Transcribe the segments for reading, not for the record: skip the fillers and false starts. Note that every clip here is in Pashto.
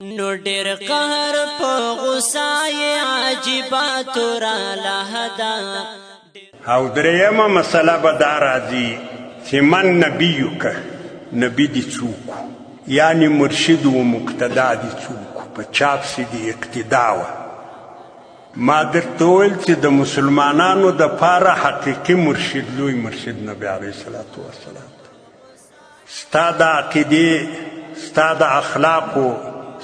نو ډیر قهر په غصه عجیبات را لهدا. او درېیمه مسله به دا راځي چې من نبیک، نبی دي څوک، یعنی مرشد و مقتدا دي څوک، په چاپ سي دي اقتدا وه. ما درته وویل چې د مسلمانانو دپاره حقیقي مرشد لوی مرشد نبی علیه صلات وسلام. ستا د عقیدې، ستا د اخلاقو،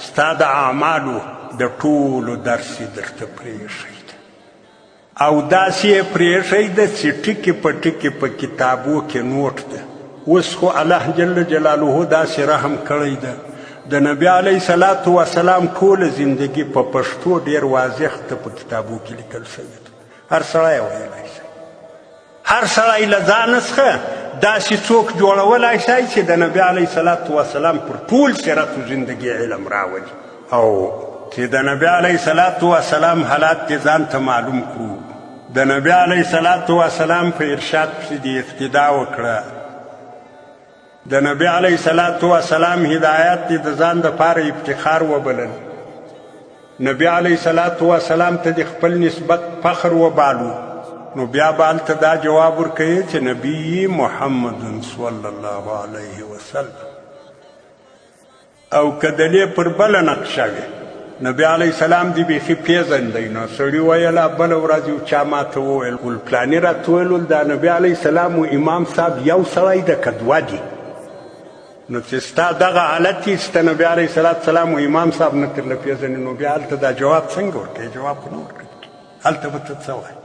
ستا د اعمالو د ټولو درس یې درته پرېښی ده، او داسې یې پرېښی ده چې ټکي په ټکي په کتابو کې نوټ ده. اوس خو الله جل جلاله داسې رحم کړی ده، د نبی علیه صلات وسلام ټوله زندگی په پښتو ډېر واضح ته په کتابو کې لیکل شوې ده. هر سړی ویلی شي، هر سړی له ځانه څخه داسې څوک جوړولی شي چې د نبی علیه صلات وسلام پر ټول سیرت و زندگی علم راولي، او چې د نبی علیه صلات وسلام حالات دې ځان ته معلوم کړو. د نبی علیه صلات وسلام په ارشاد پسې دې اقتدا وکړه. د نبی علیه صلات وسلام هدایات دې د ځان دپاره افتخار وبلل. نبی علیه صلات وسلام ته دې خپل نسبت فخر وبالو. نو بیا به هلته دا جواب ورکوي چې نبی محمد صلی الله علیه وسلم. او که د دې پر بله نقشه وي، نبی علیه السلام دې بیخي پیژندی. نو سړي ویله بله ورځ یو چا ما ته وویل، ول پلاني راته ویل دا نبی علیه السلام و امام صاحب یو سړی ده که دوه دي؟ نو چې ستا دغه حالت یې چې ته نبی علیه صلات وسلام و امام صاحب نه ترله پیژنې، نو بیا هلته دا جواب څنګه ورکوي؟ جواب خو نه ورکوي. هلته به ته څه وایي؟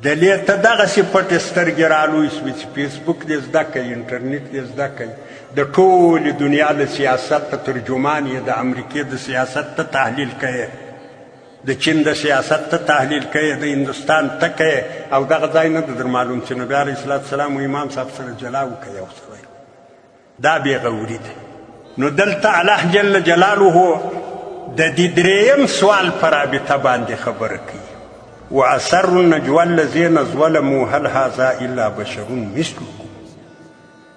دلې ته دغسې پټې سترګې رالوی سوې چې فیسبوک دې زده کوي، انټرنیټ دې زده کوي، د ټولې دنیا د سیاست ته ترجمان یې، د امریکې د سیاست ته تحلیل کوي، د چین د سیاست ته تحلیل کوي، د هندوستان ته کوي، او دغه ځای نه در معلوم چې نبی علیه صلات وسلام و امام صاحب سره جلا وکړي یو سړی. دا بېغوري ده. نو دلته الله جل جلاله د دې درېیم سوال په رابطه باندې خبره کوي. وأسر النجوى الذين ظلموا هل هذا إلا بشر مثلكم.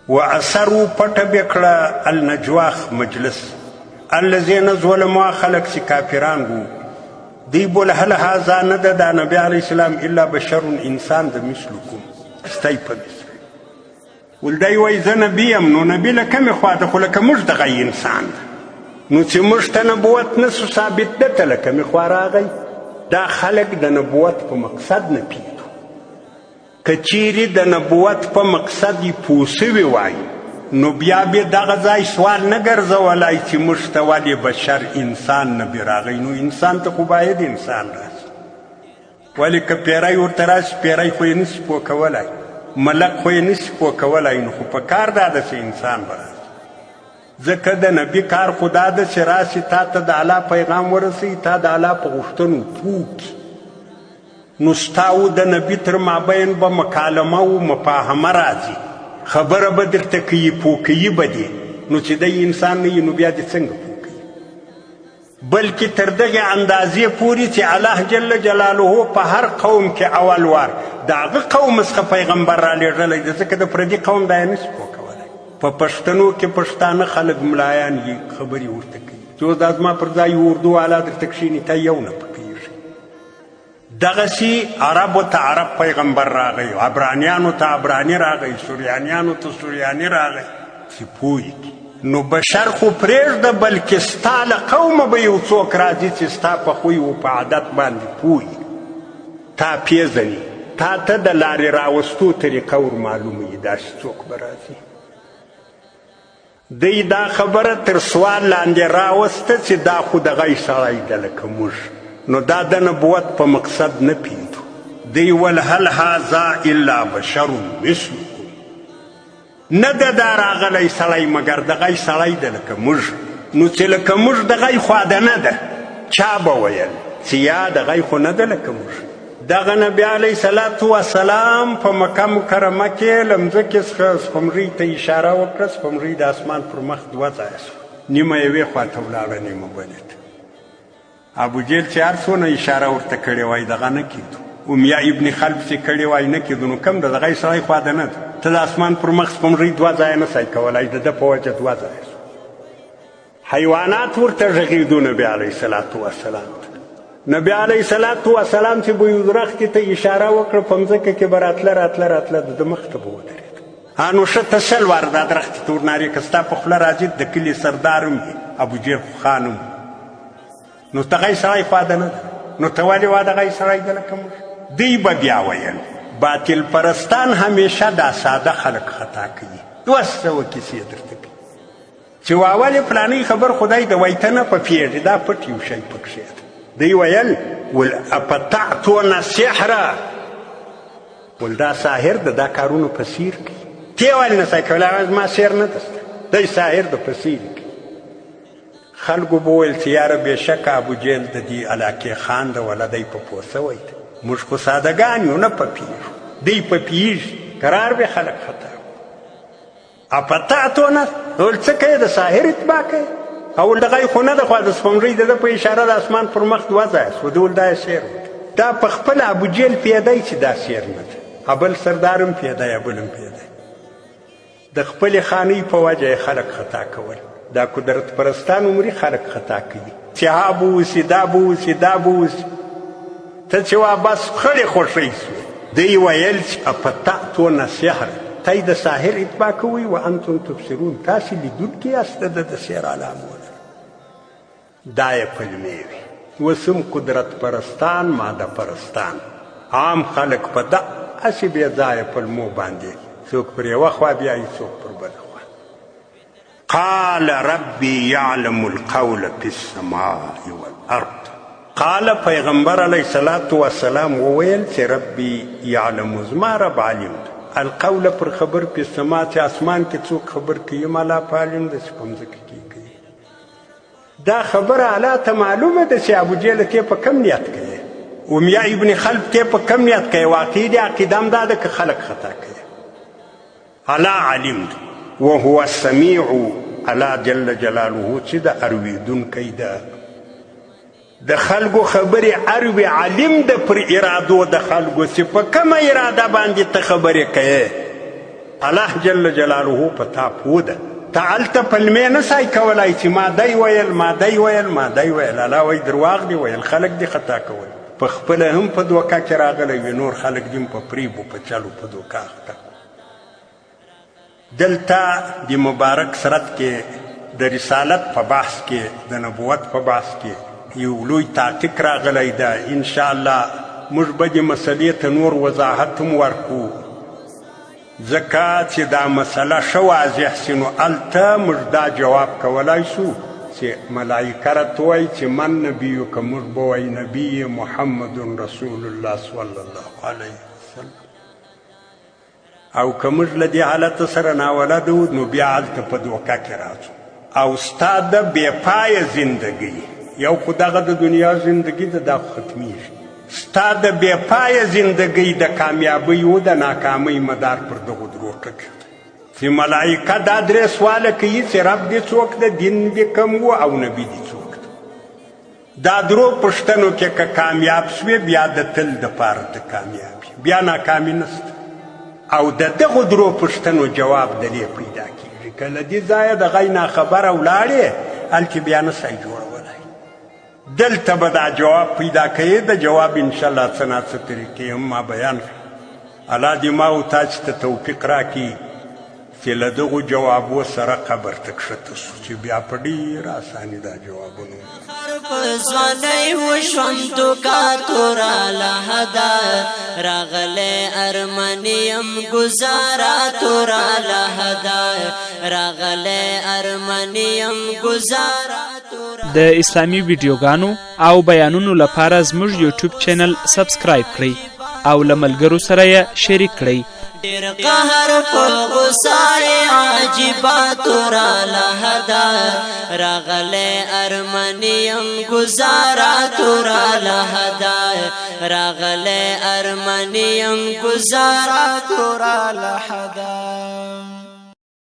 وأسروا پټه بکړه النجوى مجلس الذين ظلموا خلق چې کافران وو، دی بول هل هذا نه ده دا نبی علیه السلام الا بشر انسان د مثلکم، ستی په مثل. ول دی وایي زه نبي یم. نو نبي له کومې خوا ده؟ خو لکه موږ دغه انسان ده. نو چې موږ ته نبوت نسو ثابت ده، ته له کومې خوا راغی؟ دا خلق د نبوت په مقصد نه پیدو. که چیرې د نبوت په مقصد یې پوه سوي وای، نو بیا به دغه ځای سوال نه ګرځولی چې موږ ته ولې بشر انسان نبي راغی. نو انسان ته خو باید انسان راسي، ولې که پیری ورته راسي پیری خو یې نسي پوه کولی، ملک خو یې نسي پوه کولی. نو خو په کار دا ده چې انسان به راسي. ځکه د نبي کار خو دا ده چې راسي تا ته د الله پیغام ورسوي، تا د الله په غوښتنو پوه کړي. نو ستا او د نبي تر مابین به مکالمه و مفاهمه راځي، خبره به درته کوي، پوه کوي به دې. نو چې دی انسان نه وي نو بیا دې څنګه پوه کوي؟ بلکې تر دغې اندازې پورې چې الله جل جلاله په هر قوم کې اول وار د هغه قوم څخه پیغمبر رالیږلی دی، ځکه د پردي قوم دا یې نسي پوه کولی. په پښتنو کې پښتانه خلک ملایان یې خبرې ورته کوي، چې دا زما پر ځای اردو والا درته کښېني ته یو نه پوهېږي. دغسې عربو ته عرب پیغمبر راغی، عبرانیانو ته عبراني راغی، سوریانیانو ته سوریاني راغی چې پوه کړي. نو بشر خو پرېږده، بلکې ستا له قومه به یو څوک راځي چې ستا په خوی و په عادت باندې پوه تا پیژني، تا ته د لارې راوستو طریقه ور معلومه وي. داسې څوک به راځي. دی دا خبره تر سوال لاندې راوسته چې دا خو دغی سړی ده لکه موږ. نو دا د نبوت په مقصد نه پیدو. دی ول هل هذا الا بشر مثلکم، نه ده دا راغلی سړی مګر دغی سړی ده لکه موږ. نو چې لکه موږ دغی خوا ده نه ده، چا به ویل چې یا دغی خو نه ده لکه موږ؟ دغه نبی علیه صلات وسلام په مکه مکرمه کې له مځکې څخه سپوږمۍ ته اشاره وکړه. سپوږمۍ د اسمان پر مخ دوه ځایه شوه، نیمه یوې خوا ته ولاړه، نیمه بلې ته. ابوجهل چې هر څونه اشاره ورته کړې وای دغه نه کېدو. امیه ابن خلف چې کړې وای نه کېدو. نو کوم د دغه سړی خوا ده نه ده؟ ته د اسمان پر مخ سپوږمۍ دوه ځایه نه سئ کولی، د ده په وجه دوه ځایه شوه. حیوانات ورته غږېدو نبي علیه صلات وسلام ته. نبي علیه صلات وسلام چې به یو درختې ته اشاره وکړه په مځکه کې به راتله د ده مخ ته به ودرېد. نو ښه ته سل واره دا درختې ته ورنارې که ستا په خوله راځي د کلي سردار هم وي ابوجهل خو خان هم نو ته غی سړی خو واده نه ده نو ته ولې واده غی سړی ده لکه موږ. دوی به بیا ویل باطل پرستان همیشه دا ساده خلک خطا کوي. 200 کیسې درته کوي چې واولې فلانۍ خبر خدای د وایته نه په پیږي دا پټ یو شی پکښې ده. دوی ویل ول اپطعتون السحر ول دا ساحر ده دا کارونه په سیر کوي. تی ولې نسی کولی ما سیر نه ده دی ساحر ده په سیر کوي. خلکو به ویل چې یاره بېشکه ابوجهل د دې علاقې خان ده ولا دی په پوه سوی ده. موږ خو سادهګان یو نه په پیږو دی په پیږي قرار به خلک خطا اپطعتونه ول څه کوې د ساحر اتباع کوې او ول دغه خو نه ده خو د سپوږمۍ د ده په اشاره د اسمان پر مخ 2 ځایه سو ده ول دا یې سیر وکړه. دا په خپله ابوجهل پیدی چې دا سیر نه ده ابل سردار هم پیدی ابل هم پیدی د خپلې خانۍ په وجه یې خلک خطا کول. دا قدرت پرستان عمري خلک خطا کوي چې ها به وسي دا به وسي دا به وسي ته چې وا بس خړې خوښۍ سوې. دوی ویل چې اپطعتون السحر تای د ساحر اتباع کوئ وانتم تبصرون تاسې لیدونکي یاست د سیر علامونه. دا یې پلمې وي. اوس هم قدرت پرستان ماده پرستان عام خلک په دغسې بې ځایه پلمو باندې څوک پر یوه خوا بیایي څوک پر بله خوا. قال ربي يعلم القول في السماء والارض. قال پیغمبر علیه صلات وسلام وویل چې ربي يعلم زما رب علم القول پر خبر په سما چې اسمان کې څوک خبر کوي مالا په علم ده چې په مځکه کې کوي. دا خبره الله ته معلومه ده چې ابوجهل ته په کم نیت کوي امیا ابن خلف ته په کم نیت کوي. واقعي د عقیده هم دا ده که خلک خطا کوي. الله علم ده وهو السمیع الله جل جلاله چې د ارویدونکی ده د خلکو خبرې اروي علم ده پر ارادو د خلکو چې په کومه اراده باندې ته خبرې کوې الله جل جلاله په تا پوه ده. ته هلته پلمې نه سای کولی چې ما دی ویل ما دی ویل ما دی ویل. الله وایي درواغ دی ویل خلک دې خطا کول په خپله هم په دوکه کې راغلی وي نور خلک دې هم په فریب و په چلو په دوکه اخته. دلته د مبارک سرت کې د رسالت په بحث کې د نبوت په بحث کې یو لوی تحقیق راغلی ده. انشاءالله موږ به دې مسلې ته نور وضاحت هم ورکو ځکه چې دا مسله ښه واضح سي نو هلته موږ دا جواب کولی سو چې ملایکه راته وایي چې من نبیو که موږ به وایي نبی محمد رسول الله صلی الله علیه وسلم او که موږ له دې حالت سره ناولده وو نو بیا هلته په دوکه کې راځو. او ستا د بې پایه زندګۍ یو خو دغه د دنیا زندگی ده دا ختمیږي. ستا د بې پایه زندګۍ د کامیابۍ و د ناکامۍ مدار پر دغو درو ټکي چې ملایکه دا 3 سواله کوي چې رب دې څوک ده دین دې کوم و او نبي دې څوک ده. دا درو پوښتنو کې که کامیاب سوې بیا د تل دپاره د کامیابي بیا ناکامي نسته. او د دغو درو پوښتنو جواب دلې پیدا کېږي. که له دې ځایه د غی ناخبره ولاړې هلکې بیا نسی جوړولی. دلته به دا جواب پیدا کوي. د جواب انشاءالله څه نه څه طریقې هم ما بیان کړي. الله دې ما او تاسو ته توفیق راکړي چې له دغو جوابو سره قبر ته کښته سو چې بیا په ډېره اساني دا جوابونه ځوانۍ وشوم دوکه توراله هده راغلی ارمنیم ګزاره توراله هده راغلی ارمنیم ګزاره. د اسلامي ویډیوګانو او بیانونو لپاره زموږ یوټیوب چینل سبسکرایب کړئ او له ملګرو سره یې شریک کړئ. ډېر قهر په غصه عجیبه توراله هده راغلی ارمنیم ګزاره توراله هده راغلی ارمنیم ګزاره توراله هده.